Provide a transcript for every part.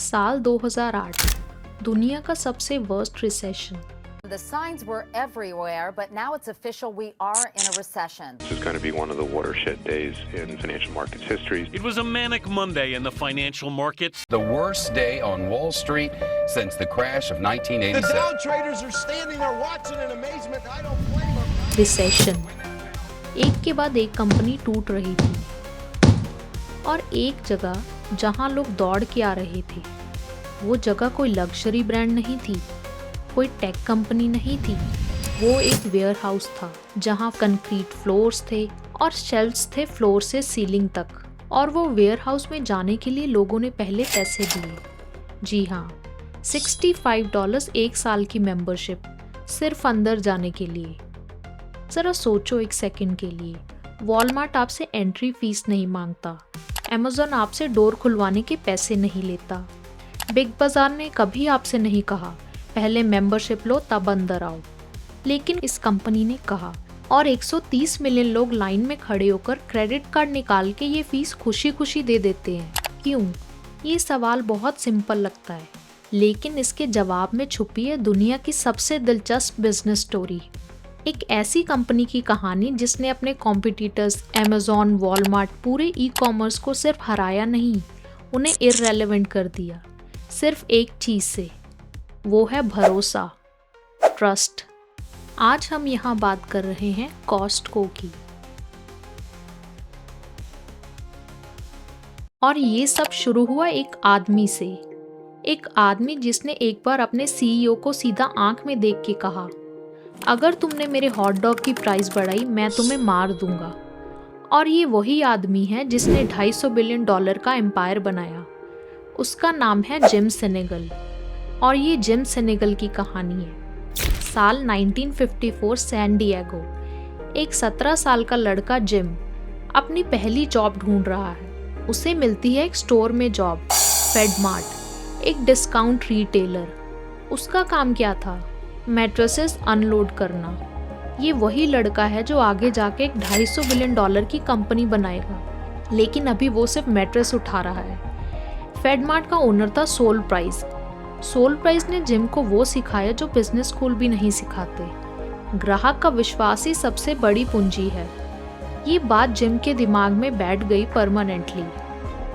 साल 2008 दुनिया का सबसे worst recession. The signs were everywhere, but now it's official, we are in a recession. This is going to be one of the watershed days in financial markets history. It was a manic Monday in the financial markets. The worst day on Wall Street since the crash of 1987. The Dow traders are standing there watching in amazement. I don't blame them. Recession, एक के बाद एक company टूट रही थी और एक जगह जहां लोग दौड़ के आ रहे थे, वो जगह कोई लग्जरी ब्रांड नहीं थी, कोई टेक कंपनी नहीं थी, वो एक वेयर हाउस था जहां कंक्रीट फ्लोर्स थे और शेल्फ्स थे फ्लोर से सीलिंग तक। और वो वेयर हाउस में जाने के लिए लोगों ने पहले पैसे दिए। जी हाँ, $65 एक साल की मेंबरशिप, सिर्फ अंदर जाने के लिए। ज़रा सोचो एक सेकंड के लिए, वॉलमार्ट आपसे एंट्री फीस नहीं मांगता, अमेज़न आपसे डोर खुलवाने के पैसे नहीं लेता, बिग बाज़ार ने कभी आपसे नहीं कहा पहले मेंबरशिप लो तब अंदर आओ। लेकिन इस कंपनी ने कहा और 130 मिलियन लोग लाइन में खड़े होकर क्रेडिट कार्ड निकाल के ये फीस खुशी खुशी दे देते हैं। क्यों? ये सवाल बहुत सिंपल लगता है, लेकिन इसके जवाब में छुपी है दुनिया की सबसे दिलचस्प बिजनेस स्टोरी। एक ऐसी कंपनी की कहानी जिसने अपने कॉम्पिटिटर्स अमेज़न, वॉलमार्ट, पूरे ई कॉमर्स को सिर्फ हराया नहीं, उन्हें इररेलेवेंट कर दिया, सिर्फ एक चीज़ से, वो है भरोसा, ट्रस्ट। आज हम यहाँ बात कर रहे हैं कॉस्टको की। और ये सब शुरू हुआ एक आदमी से, एक आदमी जिसने एक बार अपने सीईओ को सीधा आंख में देख के कहा, अगर तुमने मेरे हॉट डॉग की प्राइस बढ़ाई मैं तुम्हें मार दूंगा। और ये वही आदमी है जिसने $250 बिलियन का एम्पायर बनाया। उसका नाम है जिम सेनेगल। और ये जिम सेनेगल की कहानी है। साल 1954 सैन डिएगो, एक 17 साल का लड़का जिम अपनी पहली जॉब ढूंढ रहा है। उसे मिलती है एक स्टोर में जॉब, फेडमार्ट, एक डिस्काउंट रिटेलर। उसका काम क्या था? मैट्रेसेस अनलोड करना। ये वही लड़का है जो आगे जाके एक $250 बिलियन की कंपनी बनाएगा, लेकिन अभी वो सिर्फ मैट्रेस उठा रहा है। फेडमार्ट का ओनर था सोल प्राइस। सोल प्राइस ने जिम को वो सिखाया जो बिजनेस स्कूल भी नहीं सिखाते। ग्राहक का विश्वास ही सबसे बड़ी पूंजी है। ये बात जिम के दिमाग में बैठ गई परमानेंटली।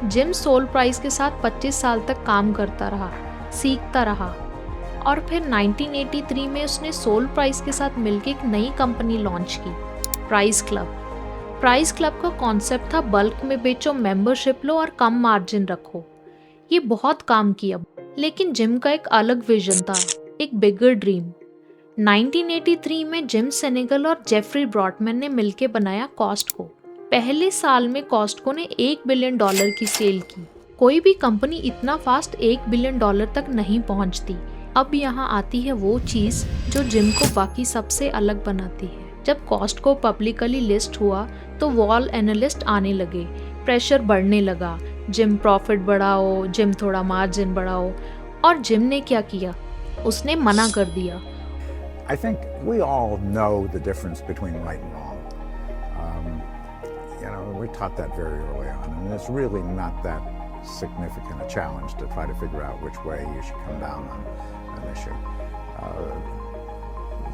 जिम सोल प्राइस के साथ 25 साल तक काम करता रहा, सीखता रहा, और फिर 1983 में उसने सोल प्राइस के साथ मिलकर एक नई कंपनी लॉन्च की, प्राइस क्लब। प्राइस क्लब का कॉन्सेप्ट था बल्क में बेचो, मेंबरशिप लो और कम मार्जिन रखो। ये बहुत काम किया, लेकिन जिम का एक अलग विजन था, एक बिगर ड्रीम। 1983 में जिम सेनेगल और जेफरी ब्रॉडमैन ने मिलकर बनाया कॉस्टको। पहले साल में कॉस्टको ने $1 बिलियन की सेल की। कोई भी कंपनी इतना फास्ट $1 बिलियन तक नहीं पहुंचती। अब यहाँ आती है वो चीज़ जो जिम को बाकी सबसे अलग बनाती है। जब कॉस्टको पब्लिकली लिस्ट हुआ तो वॉल एनालिस्ट आने लगे, प्रेशर बढ़ने लगा, जिम प्रॉफिट बढ़ाओ, जिम थोड़ा मार्जिन बढ़ाओ। और जिम ने क्या किया? उसने मना कर दिया। I think we all know the difference between right and wrong. We're taught that very early on, and it's really not that significant a challenge to try to figure out which way you should come down on an issue.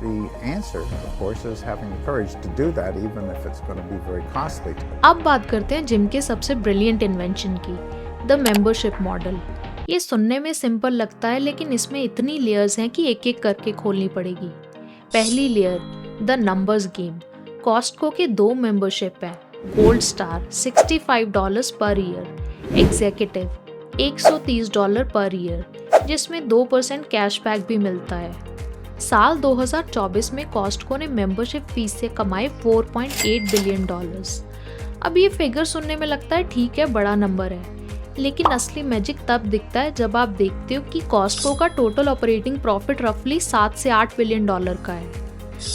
The answer, of course, is having the courage to do that, even if it's going to be very costly. अब बात करते हैं gym के सबसे brilliant invention की, the membership model. ये सुनने में सिंपल लगता है, लेकिन इसमें इतनी लेयर्स हैं कि एक एक करके खोलनी पड़ेगी। पहली layer, the numbers game. Costco के 2 मेंबरशिप हैं, gold star $65 per year, executive $130 per year, जिसमें 2% कैशबैक भी मिलता है। साल 2024 में कॉस्टको ने मेंबरशिप फीस से कमाए $4.8 बिलियन। अब ये फिगर सुनने में लगता है ठीक है, बड़ा नंबर है, लेकिन असली मैजिक तब दिखता है जब आप देखते हो कि कॉस्टको का टोटल ऑपरेटिंग प्रॉफिट रफली $7 से $8 बिलियन का है।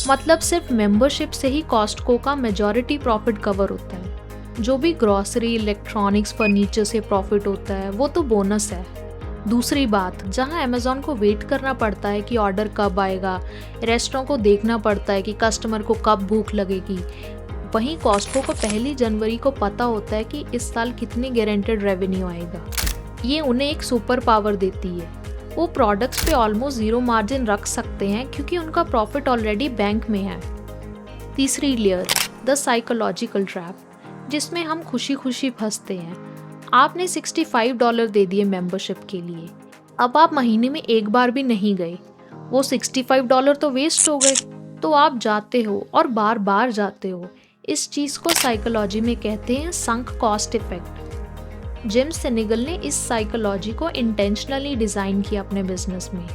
मतलब सिर्फ मेंबरशिप से ही कॉस्टको का मेजॉरिटी प्रॉफिट कवर होता है। जो भी ग्रॉसरी, इलेक्ट्रॉनिक्स, फर्नीचर से प्रॉफिट होता है वो तो बोनस है। दूसरी बात, जहां अमेज़न को वेट करना पड़ता है कि ऑर्डर कब आएगा, रेस्टोरेंट को देखना पड़ता है कि कस्टमर को कब भूख लगेगी, वहीं कॉस्टको को 1 जनवरी को पता होता है कि इस साल कितनी गारंटेड रेवेन्यू आएगा। ये उन्हें एक सुपर पावर देती है। वो प्रोडक्ट्स पे ऑलमोस्ट जीरो मार्जिन रख सकते हैं क्योंकि उनका प्रॉफिट ऑलरेडी बैंक में है। तीसरी लेयर, द साइकोलॉजिकल ट्रैप, जिसमें हम खुशी खुशी फंसते हैं। आपने $65 दे दिए मेंबरशिप के लिए, अब आप महीने में एक बार भी नहीं गए, वो $65 तो वेस्ट हो गए। तो आप जाते हो और बार बार जाते हो। इस चीज़ को साइकोलॉजी में कहते हैं sunk cost effect. Gym Senegal ने इस साइकोलॉजी को इंटेंशनली डिज़ाइन किया अपने बिजनेस में।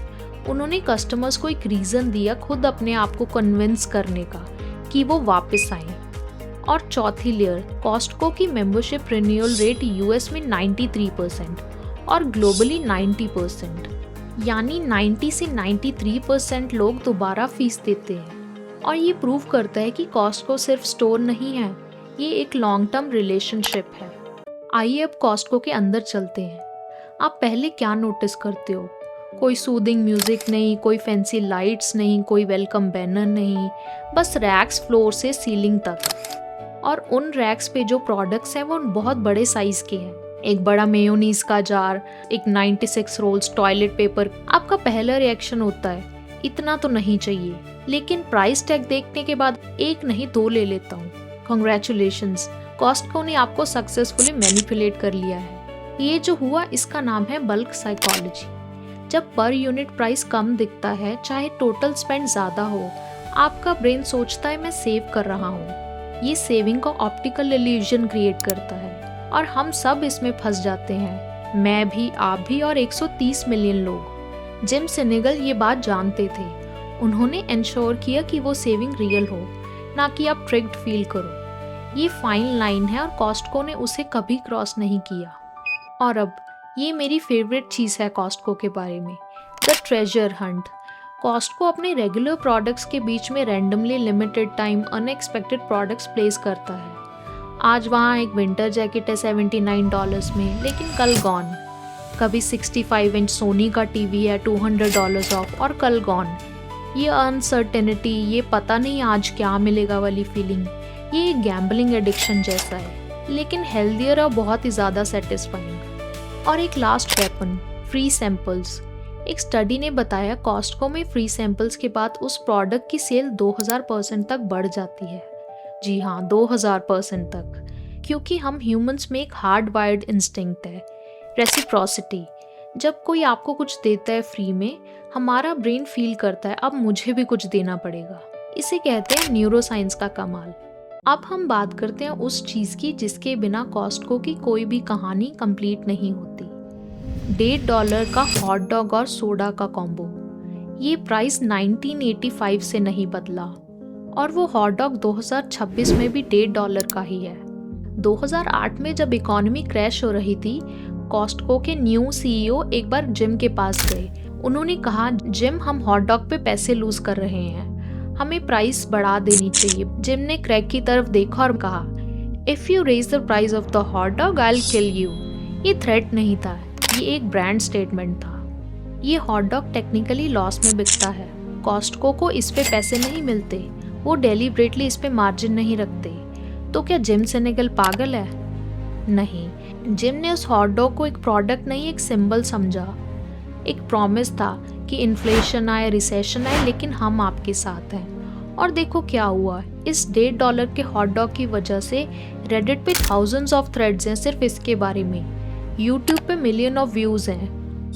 उन्होंने कस्टमर्स को एक रीज़न दिया खुद अपने आप को कन्विंस करने का कि वो वापस आएं। और चौथी लेयर, कॉस्टको की मेंबरशिप रिन्यूअल रेट यूएस में 93% और ग्लोबली 90%, यानी 90 से 93% लोग दोबारा फीस देते हैं। और ये प्रूव करता है कि कॉस्टको सिर्फ स्टोर नहीं है, ये एक लॉन्ग टर्म रिलेशनशिप है। आइए अब कॉस्टको के अंदर चलते हैं। आप पहले क्या नोटिस करते हो? कोई सूदिंग म्यूजिक नहीं, कोई फैंसी लाइट्स नहीं, कोई वेलकम बैनर नहीं, बस रैक्स फ्लोर से सीलिंग तक। और उन रैक्स पे जो प्रोडक्ट्स हैं वो बहुत बड़े साइज के हैं। एक बड़ा मेयोनीज का जार, एक 96 रोल्स टॉयलेट पेपर। आपका पहला रिएक्शन होता है इतना तो नहीं चाहिए, लेकिन प्राइस टैग देखने के बाद एक नहीं दो ले लेता हूँ। कॉन्ग्रेचुलेशंस, कॉस्टको ने आपको सक्सेसफुली मैनिपुलेट कर लिया है। ये जो हुआ इसका नाम है बल्क साइकोलॉजी। जब पर यूनिट प्राइस कम दिखता है, चाहे टोटल स्पेंड ज़्यादा हो, आपका ब्रेन सोचता है मैं सेव कर रहा हूँ। ये सेविंग का ऑप्टिकल इल्यूजन क्रिएट करता है और हम सब इसमें फंस जाते हैं, मैं भी, आप भी और 130 मिलियन लोग। जिम सेनेगल ये बात जानते थे। उन्होंने इंश्योर किया कि वो सेविंग रियल हो, ना कि आप ट्रिक्ड फील करो। ये फाइन लाइन है और कॉस्टको ने उसे कभी क्रॉस नहीं किया। और अब ये मेरी फेवरेट चीज़ है कॉस्टको के बारे में, द ट्रेजर हंट। कॉस्टको अपने रेगुलर प्रोडक्ट्स के बीच में randomly limited time unexpected products place करता है। आज वहाँ एक विंटर जैकेट है $79 में, लेकिन कल गॉन। कभी 65 इंच सोनी का टीवी है $200 ऑफ और कल गॉन। ये अनसर्टेनिटी, ये पता नहीं आज क्या मिलेगा वाली फीलिंग, ये एक गैम्बलिंग एडिक्शन जैसा है, लेकिन हेल्दियर और बहुत ही ज़्यादा सेटिस्फाइंग। और एक लास्ट वेपन, फ्री सैंपल्स। एक स्टडी ने बताया कॉस्टको में फ्री सैंपल्स के बाद उस प्रोडक्ट की सेल 2000% तक बढ़ जाती है। जी हाँ, 2000% तक, क्योंकि हम ह्यूमंस में एक हार्ड वायर्ड इंस्टिंक्ट है, रेसिप्रोसिटी। जब कोई आपको कुछ देता है फ्री में, हमारा ब्रेन फील करता है अब मुझे भी कुछ देना पड़ेगा। इसे कहते हैं न्यूरोसाइंस का कमाल। अब हम बात करते हैं उस चीज़ की जिसके बिना कॉस्टको की कोई भी कहानी कंप्लीट नहीं होती। $1.5 का हॉट डॉग और सोडा का कॉम्बो। ये प्राइस 1985 से नहीं बदला और वो हॉट डॉग 2026 में भी $1.5 का ही है। 2008 में जब इकोनॉमी क्रैश हो रही थी, कॉस्टको के न्यू सीईओ एक बार जिम के पास गए। उन्होंने कहा, जिम हम हॉट डॉग पे पैसे लूज कर रहे हैं, हमें प्राइस बढ़ा देनी चाहिए। जिम ने क्रैग की तरफ देखा और कहा, if you raise the price of the hot dog I will kill you. ये थ्रेट नहीं था, ये एक ब्रांड स्टेटमेंट था। ये हॉट डॉग टेक्निकली लॉस में बिकता है, कॉस्टको को इस पे पैसे नहीं मिलते, वो डेलिब्रेटली इस पे मार्जिन नहीं रखते। तो क्या जिम सेनेगल पागल है? नहीं, जिम ने उस हॉट डॉग को एक प्रोडक्ट नहीं, एक सिंबल समझा। एक प्रॉमिस था कि इन्फ्लेशन आए, रिसेशन आए, लेकिन हम आपके साथ हैं। और देखो क्या हुआ, इस $1.5 के हॉट डॉग की वजह से रेडिट पे थाउजेंड्स ऑफ थ्रेड्स हैं सिर्फ इसके बारे में। यूट्यूब पे मिलियन ऑफ व्यूज़ हैं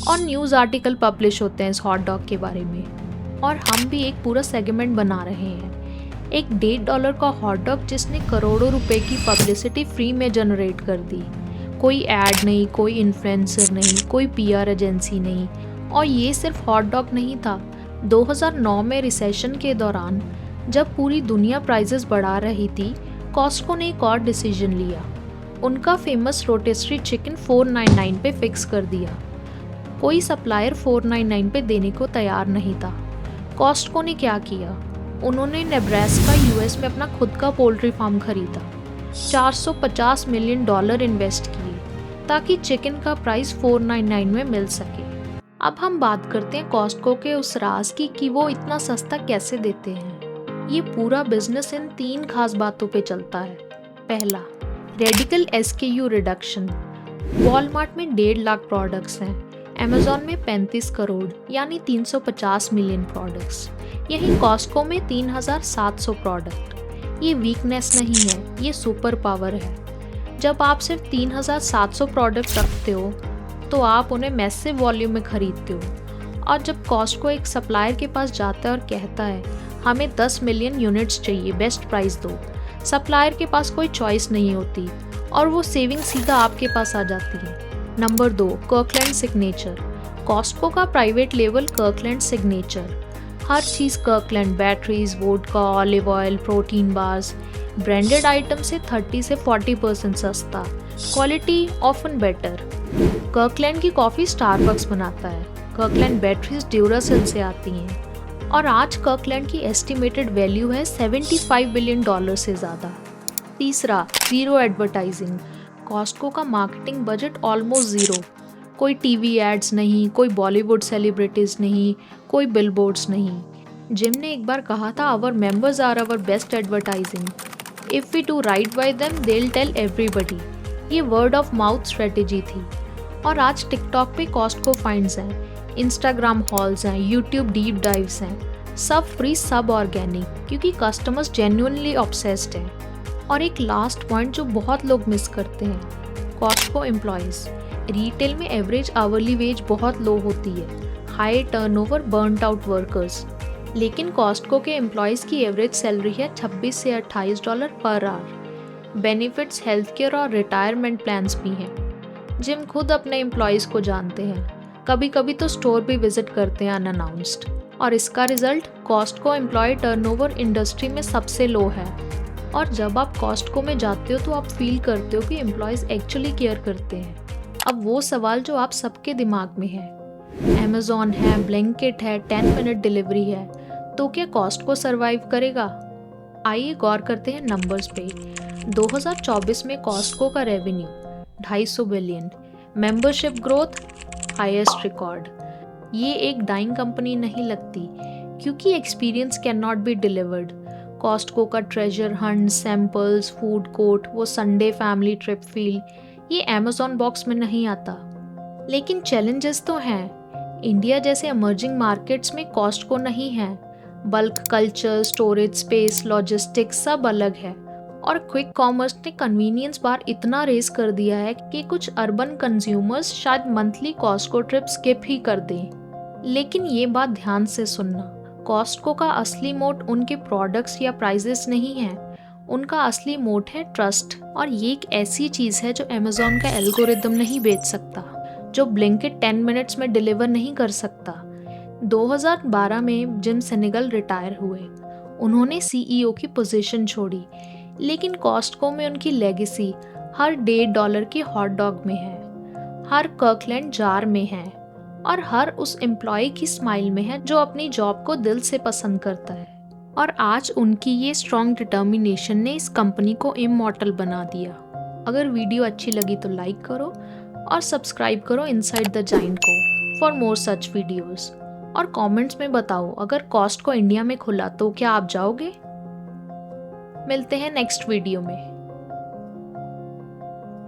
और न्यूज़ आर्टिकल पब्लिश होते हैं इस हॉट डॉग के बारे में। और हम भी एक पूरा सेगमेंट बना रहे हैं, एक $1.5 का हॉट डॉग जिसने करोड़ों रुपए की पब्लिसिटी फ्री में जनरेट कर दी। कोई ऐड नहीं, कोई इन्फ्लुएंसर नहीं, कोई पीआर एजेंसी नहीं। और ये सिर्फ हॉट डॉग नहीं था। 2009 में रिसेशन के दौरान जब पूरी दुनिया प्राइसेस बढ़ा रही थी, कॉस्टको ने एक और डिसीजन लिया। उनका फेमस रोटेस्ट्री चिकन $4.99 पे फिक्स कर दिया। कोई सप्लायर $4.99 पे देने को तैयार नहीं था। कॉस्टको ने क्या किया, उन्होंने नेब्रास्का यूएस में अपना खुद का पोल्ट्री फार्म खरीदा, $450 मिलियन इन्वेस्ट किए ताकि चिकन का प्राइस $4.99 में मिल सके। अब हम बात करते हैं कॉस्टको के उस राज की कि वो इतना सस्ता कैसे देते हैं। ये पूरा बिजनेस इन 3 खास बातों पे चलता है। पहला, रेडिकल SKU रिडक्शन। वॉलमार्ट में 1.5 लाख प्रोडक्ट्स हैं, अमेजॉन में 35 करोड़ यानी 350 मिलियन प्रोडक्ट्स, यहीं कॉस्टको में 3700 प्रोडक्ट। ये वीकनेस नहीं है, ये सुपर पावर है। जब आप सिर्फ 3700 प्रोडक्ट रखते हो तो आप उन्हें मैसिव वॉल्यूम में खरीदते हो, और जब कॉस्टको एक सप्लायर के पास जाता है और कहता है हमें 10 मिलियन यूनिट्स चाहिए, बेस्ट प्राइस दो, सप्लायर के पास कोई चॉइस नहीं होती और वो सेविंग सीधा आपके पास आ जाती है। Number 2, Kirkland signature. कॉस्टको का प्राइवेट लेवल कर्कलैंड सिग्नेचर। हर चीज़ Kirkland, batteries, vodka, olive oil, protein bars, branded item से 30 से 40% सस्ता, क्वालिटी ऑफन बेटर। कर्कलैंड की कॉफ़ी स्टारबक्स बनाता है, कर्कलैंड बैटरीज ड्यूरासेल से आती हैं, और आज कर्कलैंड की एस्टिमेटेड वैल्यू है $75 बिलियन से ज़्यादा। तीसरा, ज़ीरो एडवर्टाइजिंग। कॉस्टको का मार्केटिंग बजट ऑलमोस्ट ज़ीरो। कोई टीवी एड्स नहीं, कोई बॉलीवुड सेलिब्रिटीज़ नहीं, कोई बिलबोर्ड्स नहीं। जिम ने एक बार कहा था, our members are our best advertising, if we do right by them they will tell everybody. ये वर्ड ऑफ माउथ स्ट्रेटेजी थी। और आज टिकटॉक पे कॉस्टको फाइंड्स हैं, इंस्टाग्राम हॉल्स हैं, यूट्यूब डीप डाइव्स हैं, सब फ्री सब ऑर्गेनिक, क्योंकि कस्टमर्स जेन्युइनली ऑब्सेस्ड हैं। और एक लास्ट पॉइंट जो बहुत लोग मिस करते हैं, कॉस्टको एम्प्लॉयज़। रिटेल में एवरेज आवरली वेज बहुत लो होती है, high turnover, burned out workers, लेकिन कॉस्टको के एम्प्लॉयज़ की एवरेज सैलरी है $26 से $28 per hour. Benefits, health care और रिटायरमेंट प्लान्स भी हैं। जिम खुद अपने एम्प्लॉयज़ को जानते हैं, कभी कभी तो स्टोर भी विजिट करते हैं अनअनाउंस्ड, और इसका result Costco employ turnover industry में सबसे लो है। और जब आप कॉस्टको में जाते हो तो आप फील करते हो कि एम्प्लॉयज़ एक्चुअली केयर करते हैं। अब वो सवाल जो आप सबके दिमाग में है, अमेज़ॉन है, ब्लिंकिट है, 10 मिनट डिलीवरी है, तो क्या कॉस्टको सर्वाइव करेगा? आइए गौर करते हैं नंबर्स पे। 2024 में कॉस्टको का revenue 250 billion, membership growth highest record. ये एक डाइंग कंपनी नहीं लगती, क्योंकि experience can not be delivered. Costco का treasure hunt, samples, food court, वो संडे फैमिली ट्रिप फील, ये अमेज़ॉन बॉक्स में नहीं आता। लेकिन चैलेंजेस तो हैं। इंडिया जैसे इमर्जिंग मार्केट्स में कॉस्टको नहीं है। Bulk culture, storage space, logistics सब अलग है। और क्विक कॉमर्स ने कन्वीनियंस बार इतना रेस कर दिया है कि कुछ अर्बन कंज्यूमर्स शायद मंथली कॉस्टको ट्रिप स्किप ही कर दें। लेकिन ये बात ध्यान से सुनना, कॉस्टको का असली मोट उनके प्रोडक्ट्स या प्राइजेस नहीं है, उनका असली मोट है ट्रस्ट। और ये एक ऐसी चीज़ है जो अमेज़ॉन का एल्गोरिदम नहीं बेच सकता, जो ब्लिंकिट 10 मिनट्स में डिलीवर नहीं कर सकता। 2012 में जिम सेनेगल रिटायर हुए, उन्होंने CEO की पोजीशन छोड़ी, लेकिन कॉस्टको में उनकी लेगेसी हर $1.5 के हॉट डॉग में है, हर कर्कलैंड जार में है, और हर उस एम्प्लॉय की स्माइल में है जो अपनी जॉब को दिल से पसंद करता है। और आज उनकी ये स्ट्रॉन्ग डिटर्मिनेशन ने इस कंपनी को इमॉर्टल बना दिया। अगर वीडियो अच्छी लगी तो लाइक करो और सब्सक्राइब करो इनसाइड द जायंट को फॉर मोर सच वीडियोस। और कमेंट्स में बताओ, अगर कॉस्टको इंडिया में खुला तो क्या आप जाओगे? मिलते हैं नेक्स्ट वीडियो में।